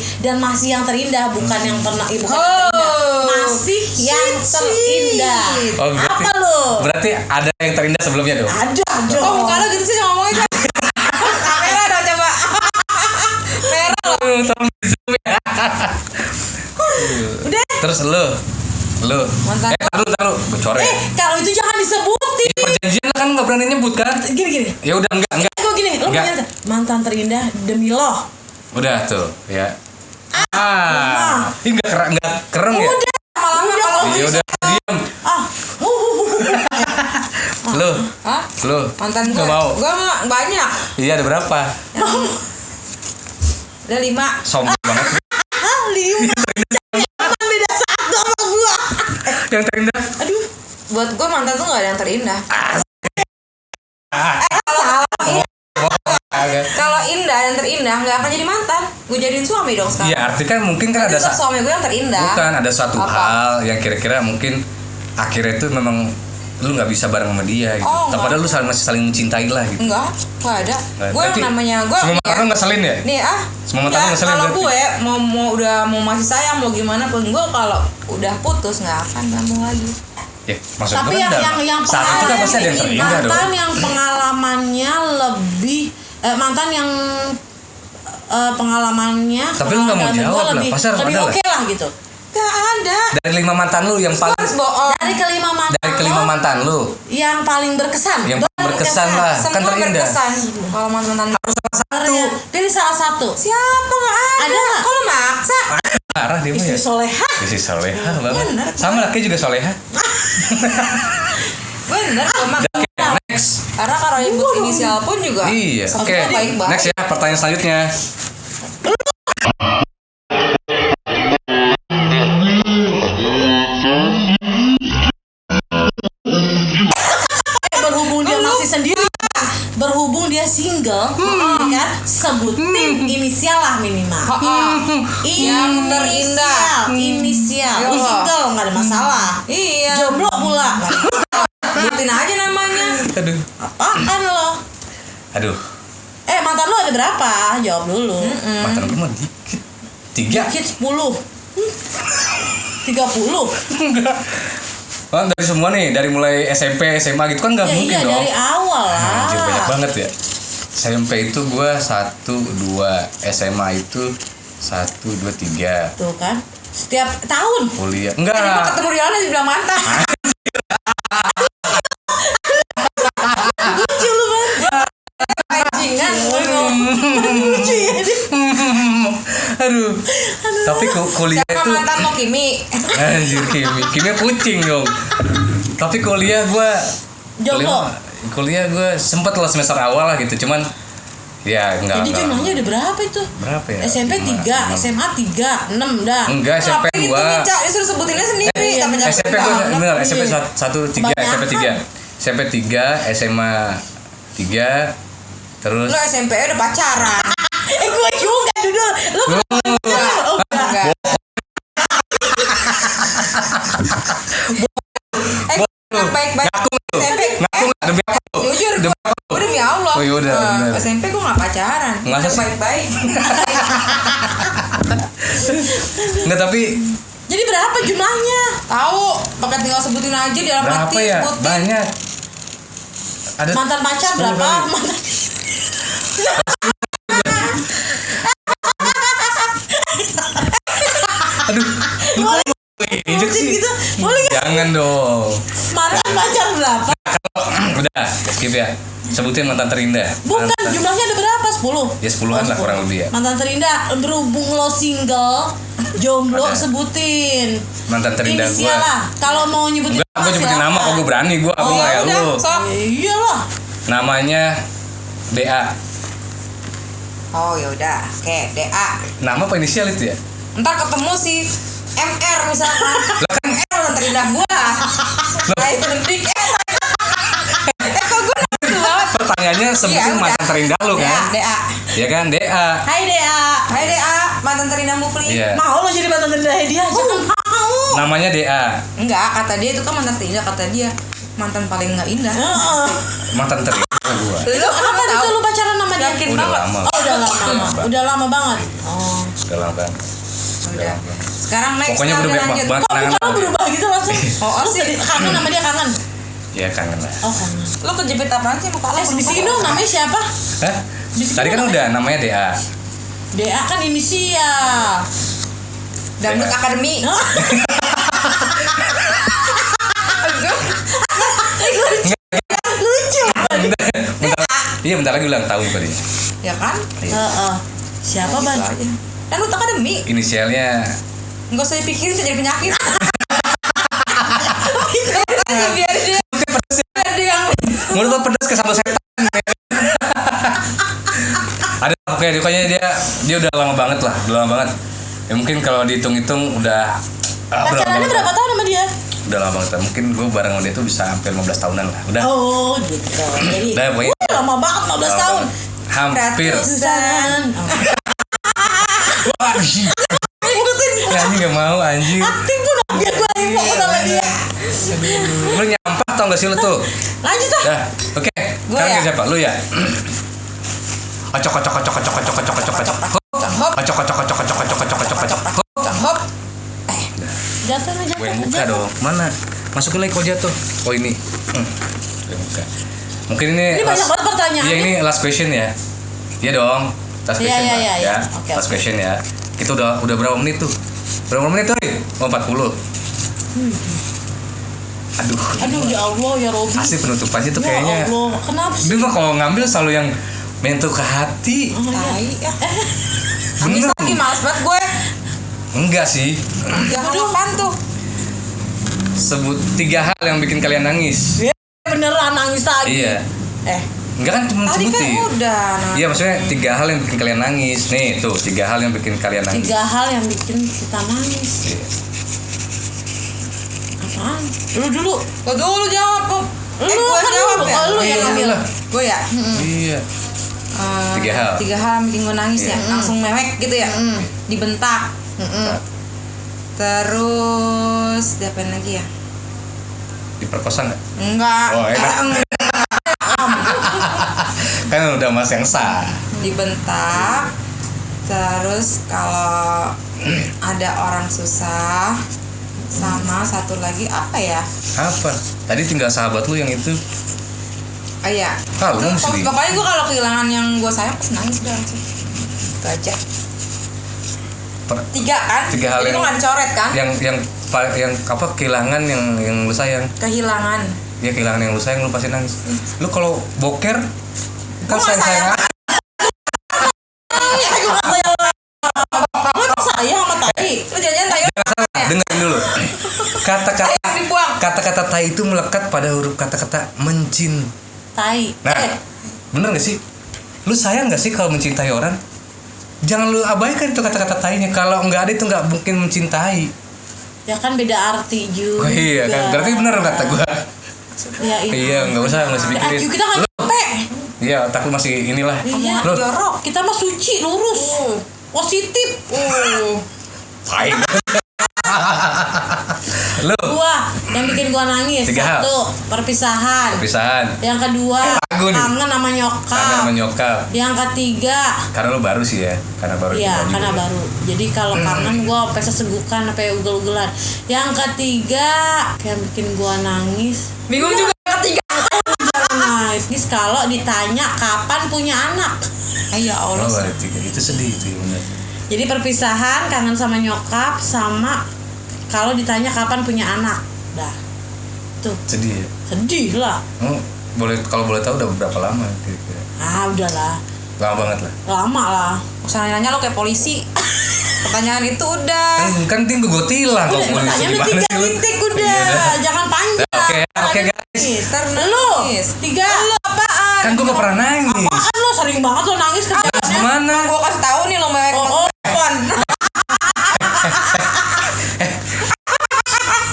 yang terindah, bukan yang pernah yang terindah, masih yang terindah. Oh, berarti, apa lo? Berarti ada yang terindah sebelumnya dong? Ada dong. Oh, muka lo gitu sih ngomongnya. Merah dong coba. Merah lo. Tolong di zoom ya. Udah. Terus lu Mantan. taruh bocorin. Kalau itu jangan disebutin. Perjanjian kan nggak berani nyebut kan? Gini. Ya udah enggak. Gue gini, lo Enggak. punya mantan terindah demi lo. Udah tuh ya. Ini nggak keren ya? Lama-lama kalau Ya udah diam. Lu mantan nggak mau? Gue mah banyak. Iya ada berapa? Ada 5. Sombong banget. 5. Jangan beda 1 sama gua. Yang terindah. Aduh. Buat gue mantan tuh gak ada yang terindah. Kalau indah dan terindah nggak akan jadi mantan. Gue jadiin suami dong sekarang. Iya arti kan mungkin kan ada Tetap suami gue yang terindah. bukan ada suatu Apa? hal yang kira-kira mungkin akhirnya itu memang lu nggak bisa bareng sama dia gitu. Oh, Padahal lu masih saling mencintai lah gitu. Enggak ada. Nah, Gue yang berarti namanya gue. semua mantan lu ngeselin ya? Nih Semua mantan lu ngeselin kalau berarti? gue mau masih sayang mau gimana pun gue kalau udah putus nggak akan sambung lagi. Ya, maksud Tapi gue kan yang saat itu kan pasti ada yang terindah dong. mantan yang pengalamannya lebih mantan yang pengalamannya Tapi lu nggak mau pengalaman jawab gua lah, lebih, pasti harus lebih ada lah. oke lah gitu. Gak ada. Dari 5 mantan lu yang paling Harus bohong. Dari kelima mantan lu yang paling berkesan. yang paling berkesan lah kan Semua terindah. berkesan. Kalau mantan Harus salah satu. Pilih salah satu. siapa nggak ada? Ada nggak? Kalau maksa. Parah dia mah Istri ya. soleha. Istri soleha banget. Bener. Sama laki juga soleha. Bener. Oke, next. Karena kalau nyebut inisial pun juga. Iya, semua oke. baik-baik. Next ya, pertanyaan selanjutnya. Berhubung dia single, ya kan? Sebutin inisial lah minimal. Yang terindah. Inisial. Iya. Lu single nggak ada masalah. Iya. Iya. Jomblo pula. Sebutin aja namanya. Aduh. Apaan lo? Aduh. Mantan lu ada berapa? Jawab dulu. Mantan gue mah dikit. 3. Dikit 10. 30. Enggak. Kan dari semua nih, dari mulai SMP, SMA gitu kan nggak Ya mungkin iya dong. dari awal lah. Anjir banyak banget ya. SMP itu gue 1, 2, SMA itu 1, 2, 3. Tuh kan. Setiap tahun. Kuliah. Enggak. Tadi gua ketemu Riana dibilang mantan. Lucu lu banget. Bajingan. Lucu ya dia. Aduh. Tapi kuliah Siapa itu mantan lo Kimi? anjir Kimi kucing dong. Tapi kuliah gue Jomblo. kuliah gue sempet lah semester awal lah gitu, cuman ya enggak. Jadi jumlahnya udah berapa itu? Berapa ya? SMP 3, SMA 3, 6 dah. Enggak, SMP Ngapain gitu 2. nih, Cak? Disuruh sebutinnya sendiri. Iya, Tapi jangan SMP tahu. gue bener, SMP Iya. 1, 3, SMP 3. SMP 3, SMA 3, terus Lo SMP udah pacaran. Gue juga dulu. Lu pernah? Oh enggak. Enggak. Baik-baik. SMP. ngaku nggak demi apa lu? Jujur, Demi apa lu? gue demi Allah. Oh, yaudah, bener. SMP gue gak pacaran. Masa sih? Baik-baik. Enggak, tapi Jadi berapa jumlahnya? Tahu, pakai tinggal sebutin aja di dalam berapa hati, ya? sebutin. Banyak. Ada Mantan pacar 10 berapa? kali. Mantan Aduh, lu Boleh kok injek sih? gitu? Boleh nggak? Jangan dong. Mantan pacar berapa? Udah, skip ya. Sebutin mantan terindah. Bukan, jumlahnya ada berapa? 10? Ya 10-an lah kurang lebih ya. Mantan terindah, berhubung lo single, jomblo, Ada. sebutin Mantan terindah gue. inisial lah. Kalau mau nyebutin Enggak, gue nyebutin nama kok, gue berani gue. Aku Oh nggak ya ya udah, lu. sok. Iya lah. Namanya DA. Oh ya udah, oke, DA. Nama apa inisial itu ya? Ntar ketemu si MR misalkan. MR yang terindah gua. Kayak penting kok gua nafsu banget. Pertanyaannya sebutin Iya, udah. mantan terindah lu kan? DA. Ya kan, DA. Hai Dea. Hai DA, mantan terindah Mufli. Iya. Mau lo jadi mantan terindah dia? Jangan mau. Namanya DA. Enggak, kata dia itu kan mantan terindah, kata dia mantan paling enggak indah. Heeh. Mantan terindah gua. Lu Kapan tahu? itu lu pacaran sama dia? Yakin Udah banget. lama. Oh udah lama. Udah lama banget. Oh. Udah lama banget. Udah. Sekarang next Pokoknya udah banyak lanjut. banget Kok muka lo berubah gitu langsung? Oh, Lu sih. sedih- kangen sama dia kangen? Ya kangen lah. Oh kangen. Lu kejepit apaan sih muka lu? Bisikin dong namanya siapa? Hah? Bisikin Tadi kan namanya. udah namanya DA. Dea kan inisial. Dangdut DA. Akademi. Lucu. Iya, bentar lagi ulang tahun tadi. Ya kan? Heeh. Siapa Gitu Ban? aja. Dangdut Akademi. Inisialnya Enggak usah dipikirin, itu jadi penyakit. biar dia yang menurut lo pedas ke satu setan. Ada pokoknya dia udah lama banget lah, udah lama banget. Ya mungkin kalau dihitung-hitung udah udah lama Pacarannya banget. berapa tahun sama dia? Udah lama banget. Mungkin gue bareng sama dia tuh bisa hampir 15 tahunan lah. Udah. Oh gitu. Jadi Udah, pokoknya. lama banget 15 tahun. Hampir. Ratusan. Wah, anjing. Ya, anjing gak mau anjing. Aktif pun biar gue info sama dia. Lu nyampah tau gak sih lu tuh? Lanjut ah. Dah, oke. Gua Sekarang ya? ke siapa? Lu ya? Kocok kocok kocok kocok kocok kocok kocok kocok. hop Kocok kocok kocok kocok kocok kocok kocok kocok. hop. Jatuh nih Gue yang jatuh. buka dong. Mana? Masukin lagi kok jatuh. Oh ini. Gue buka. Mungkin ini Ini banyak banget pertanyaannya. Iya ini last question ya. Iya dong. Last Iya, question. iya, Pak. iya, iya. Ya. Oke, Last oke. question ya. Kita udah berapa menit tuh? Berapa menit tuh? Oh 40. Aduh. Aduh ya Allah ya Robi. Asli penutupannya tuh Ya kayaknya. Allah, kenapa sih? Dia mah kalau ngambil selalu yang mentu ke hati. Oh, iya. Tai ya. Nangis Bener. lagi, males banget gue. Enggak sih. Ya apaan tuh? Sebut 3 hal yang bikin kalian nangis. Ya, beneran nangis lagi. Iya. Enggak kan cuma Tadi kan sebutin. udah. Nah. Iya maksudnya 3 hal yang bikin kalian nangis. Nih tuh 3 hal yang bikin kalian nangis. 3 hal yang bikin kita nangis. Iya. Apaan? Lu dulu. Lo dulu jawab, Bu. Lu Gue kan jawab dulu. ya. Oh, lu yang Iya, ngambil. lah. Gue ya. Iya. 3 hal. 3 hal yang bikin gue nangis Iya. ya. Langsung mewek gitu ya. Dibentak. Mm-mm. Terus diapain lagi ya? diperkosa nggak? Enggak. Oh, enak. Kan udah mas yang sah. Dibentak. Terus kalau ada orang susah, sama satu lagi apa ya? Apa? Tadi tinggal sahabat lu yang itu. Oh iya. Ah, lu Itu, mesti di- pokoknya gue kalau kehilangan yang gue sayang pasti nangis udah langsung. Itu aja. Per- 3 kan? Tiga hal Jadi yang- gue nggak dicoret kan? yang apa kehilangan yang lu sayang. Kehilangan. Ya kehilangan yang lu sayang lu pasti nangis. Lu kalau boker kan Gua nggak sayang. Lu emang sayang sama tai? Lu jangan-jangan tayo ya? Dengerin dulu. Kata-kata Ayo dibuang. kata-kata tai itu melekat pada huruf kata-kata mencintai. Tai. Nah, bener gak sih? Lu sayang gak sih kalau mencintai orang? Jangan lu abaikan itu kata-kata tainya. Kalau nggak ada itu nggak mungkin mencintai. Ya kan beda arti juga. Oh iya kan, berarti bener kata gua. Ya itu. Iya, nggak usah pikirin. IQ kita nggak nyampe. Iya, otak lu masih inilah. Iya. Lu Jorok. Kita mah suci, lurus, positif. tai. Lu Dua, yang bikin gua nangis. 3 hal. Satu, perpisahan. perpisahan. Yang kedua, Lagu nih. kangen sama nyokap. Karena sama nyokap. Yang ketiga, Karena lu baru sih ya, karena baru. iya juga. karena baru. Jadi kalau kangen gua sampai sesegukan, sampai ugel-ugelan. Yang ketiga, yang bikin gua nangis. Bingung juga ketiga. Nangis kalau ditanya kapan punya anak. Ya Oh, Allah. baru 3. Itu sedih itu ya bener. Jadi perpisahan, kangen sama nyokap, sama kalau ditanya kapan punya anak. Dah. Tuh, Sedih ya. sedih lah. Oh, kalau boleh tahu udah berapa lama kira-kira? Ah, udahlah. Lama banget lah. Lama lah. Usah nanya lo kayak polisi. Pertanyaan itu udah. Kan tinggal gue tilang Udah, kalau polisi pertanyaan udah gimana 3 sih lu? titik udah. Iya, dah. Jangan panjang. Oke, guys. Ntar Lu, nangis. 3. Lu apaan? Kan gue gak pernah nangis. Apaan lu sering banget lo nangis kerjaannya. Gimana? Gue kasih tahu nih lo mewek Oh, oh. telepon.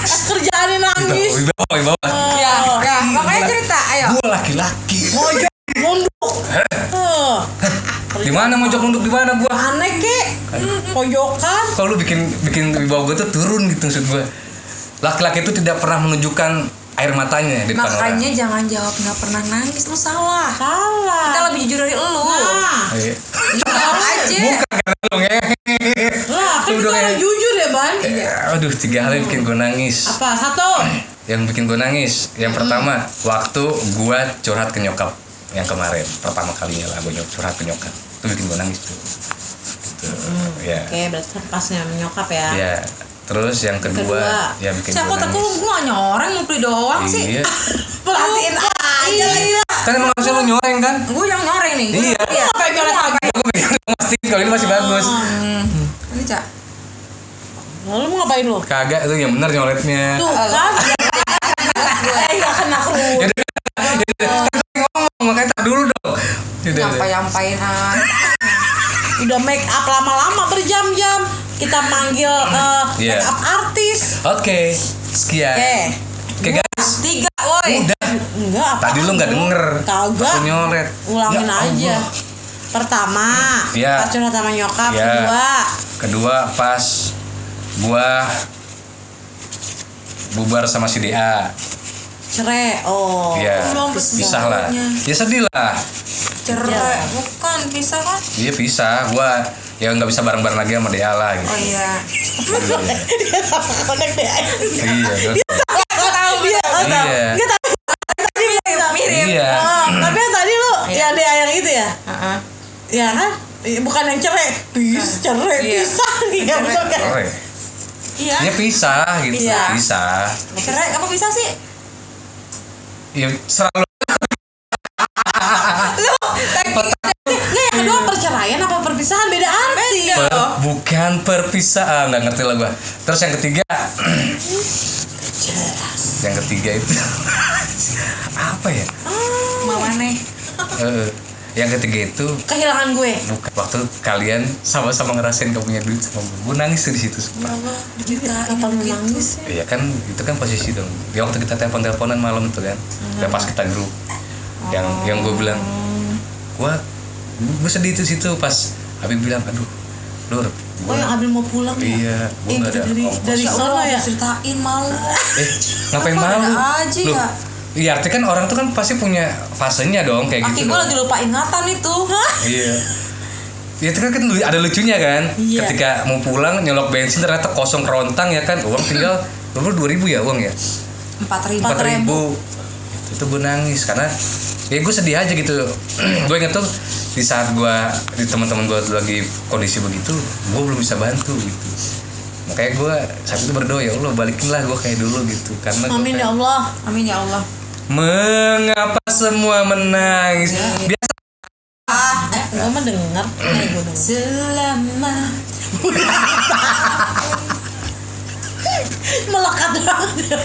Kerjaannya nangis. Wibawa. Ya, ya. Makanya cerita, ayo. Gue laki-laki. Mojok, nunduk. Di mana mojok nunduk di mana gua? Aneh kek. Pojokan. Kalau lu bikin wibawa gue tuh turun gitu maksud gue. Laki-laki itu tidak pernah menunjukkan air matanya di depan orang. Makanya jangan jawab nggak pernah nangis, lu salah. Salah. Kita lebih jujur dari lu. Nah, Iya. Jawab aja. Bukan karena lu ngehe. lah kan Udah kita kayak- udah jujur ya, Ban. Aduh, 3 hal yang bikin gue nangis. Apa? Satu. Yang bikin gue nangis, yang pertama waktu gue curhat ke nyokap yang kemarin, pertama kalinya lah gue curhat ke nyokap, itu bikin gue nangis tuh. Gitu. Ya. Oke, berarti kan pasnya menyokap ya. Ya. Terus yang kedua, yang bikin Siapa gue takut nangis. gue gak nyoreng mau beli doang sih. Iya. Perhatiin aja lagi. Kan emang harusnya lu nyoreng kan? Gue yang nyoreng nih. Iya. Apa yang nyolek lagi? Gue pengen mastiin kalau ini masih bagus. Ini Cak. Lalu mau ngapain lu? Kagak itu yang bener nyoretnya. Tuh kan. Gak kena kerut. Ngomong makanya tak dulu dong. Yaudah, Nyampai-nyampain Udah make up lama-lama berjam-jam. Kita manggil Iya. make up artis. Oke, sekian. Oke guys. 3, woi. Udah. Enggak. Tadi lu nggak denger. Kagak. Aku nyoret. Ulangin Ya aja. Allah. Pertama, Iya. pas curhat sama nyokap. Iya. Kedua, Kedua pas gua bubar sama si DA. cerai. Oh. Iya. belum Pisah lah. Ya sedih lah. Cerai. Iya. Bukan, bisa kan? Iya pisah. Gua ya nggak bisa bareng-bareng lagi sama DA lah gitu. Oh iya. Dia sama connect deh. Iya. Gue tahu. Dia tahu. Iya. Dia tadi Mirip. Iya. Oh, tapi yang tadi lu Iya. ya dia yang itu ya. Heeh. Ya kan? Bukan yang cerai. Cerai Iya. pisah nih ya betul kan? Sore. Iya. Ya pisah gitu. Iya. Pisah. Cerai apa bisa sih? Ya selalu Nggak, yang kedua perceraian apa perpisahan beda arti. bukan perpisahan, nggak ngerti lah gua. Terus yang ketiga, yang ketiga itu apa ya? Mama nih. Yang ketiga itu Kehilangan gue. bukan waktu kalian sama-sama ngerasain gak punya duit sama gue nangis tuh di situ. Kapan lu nangis? Iya kan itu kan posisi dong. Ya waktu kita telepon-teleponan malam itu kan. Ya pas kita grup. Yang gue bilang gue sedih tuh situ pas Habib bilang aduh Lur Oh yang Abil mau pulang ya? Iya, gua nggak ada ongkos. dari sono ya? Ceritain malu. Ngapain Apa malu? ada aja Loh, ya? iya artinya kan orang tuh kan pasti punya fasenya dong kayak Kaki gitu. gue dong. lagi lupa ingatan itu. Iya. Ya itu kan ada lucunya kan. Iya. Ketika mau pulang nyolok bensin ternyata kosong kerontang ya kan. Uang tinggal 2.000 ya uang ya. 4.000. 4.000. Itu gue nangis karena ya gue sedih aja gitu. Gue inget tuh di saat gue di teman-teman gue lagi kondisi begitu, gue belum bisa bantu gitu. Makanya gue saat itu berdoa ya Allah balikinlah gue kayak dulu gitu karena Amin ya kayak, Allah. Amin ya Allah. mengapa semua menangis? Biasa Gue mah denger. Gue denger. Selama Melekat banget.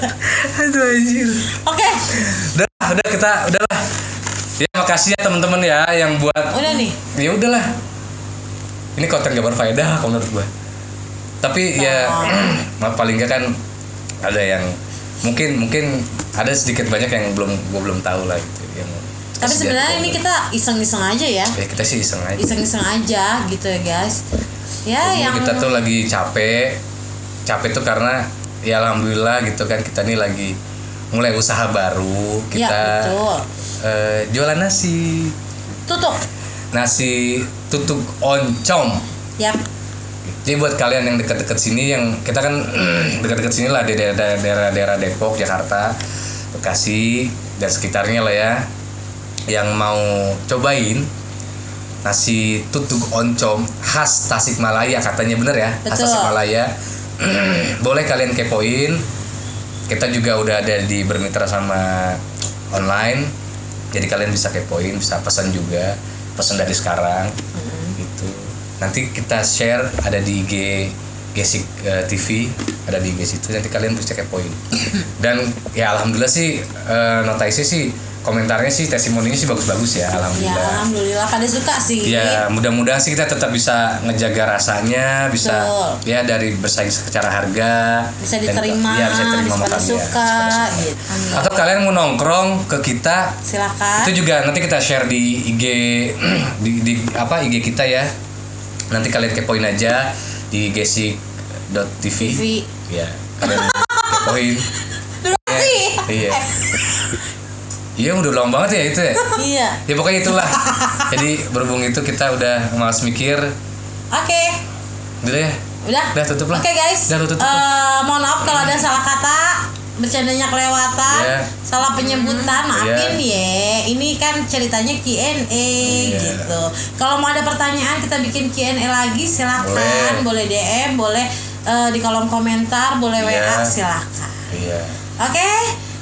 aduh anjir. Oke, Udah kita udahlah. Ya makasih ya teman-teman ya yang buat udah nih. ya udahlah. Ini konten gak berfaedah kalau menurut gue. Tapi ya paling nggak kan ada yang mungkin ada sedikit banyak yang gue belum tahu lah gitu yang Tapi sebenarnya ini kita iseng-iseng aja ya. ya kita sih iseng aja. Iseng-iseng aja gitu ya guys. Ya Ini yang kita tuh lagi capek tuh karena ya alhamdulillah gitu kan kita nih lagi mulai usaha baru ya kita betul. Jualan nasi tutuk oncom. Yap. Jadi buat kalian yang dekat-dekat sini yang kita kan dekat-dekat sini lah di daerah Depok, Jakarta, Bekasi dan sekitarnya lah ya. Yang mau cobain nasi tutuk oncom khas Tasikmalaya katanya bener ya, khas Betul. Tasikmalaya. Boleh kalian kepoin. Kita juga udah ada di bermitra sama online. Jadi kalian bisa kepoin, bisa pesan juga, pesan dari sekarang gitu. Nanti kita share ada di IG Gesik TV, ada di IG situ nanti kalian bisa kepoin. Dan ya alhamdulillah sih notaisi sih komentarnya sih testimoninya sih bagus-bagus ya Ya alhamdulillah. alhamdulillah pada suka sih. Ya mudah-mudahan sih kita tetap bisa ngejaga rasanya, bisa Betul. ya dari bersaing secara harga, Bisa dan- diterima, ya, bisa diterima bisa pada makan, ya, suka, bisa pada suka. gitu. Atau kalian mau nongkrong ke kita Silakan. itu juga nanti kita share di IG di IG kita ya. Nanti kalian kepoin aja di gesik.tv. TV. Ya, kalian kepoin. Durasi. Iya. Iya udah lama banget ya itu ya. Iya. Ya pokoknya itulah. Jadi berhubung itu kita udah malas mikir. Oke. Udah ya. Udah Tutup lah. Oke guys. Udah, tutup. Mohon maaf kalau ada salah kata, bercandanya kelewatan, Iya. salah penyebutan, maafin Iya. ya. Ini kan ceritanya Q&A Iya. gitu. Kalau mau ada pertanyaan kita bikin Q&A lagi silakan, boleh DM, boleh di kolom komentar, boleh Iya. WA silakan. Iya. Oke.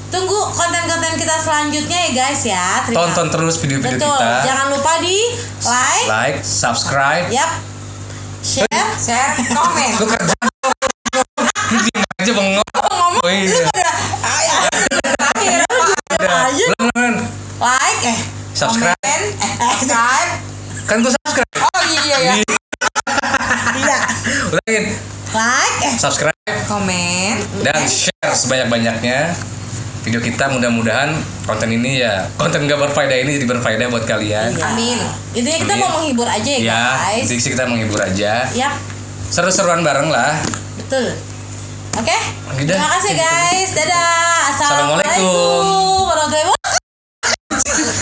Tunggu konten-konten kita selanjutnya ya guys ya. Tonton terus video-video Betul. kita. Jangan lupa di like, Like, subscribe. yap, share, komen. Lu kerja. Lu diem aja bengong. Oh iya. aja, Ulang. like, Subscribe. Subscribe. Kan gua subscribe. Oh iya ya. iya, Ulangin. like, Subscribe Komen. dan share sebanyak-banyaknya video kita. Mudah-mudahan konten ini ya konten gak berfaedah ini jadi berfaedah buat kalian. Iya. Amin. Intinya kita Amin. mau menghibur aja ya Ya, guys. intinya sih kita menghibur aja. Yap, Seru-seruan bareng lah. betul. Oke. Udah. Terima kasih guys. Dadah. Assalamualaikum. Assalamualaikum warahmatullahi wabarakatuh.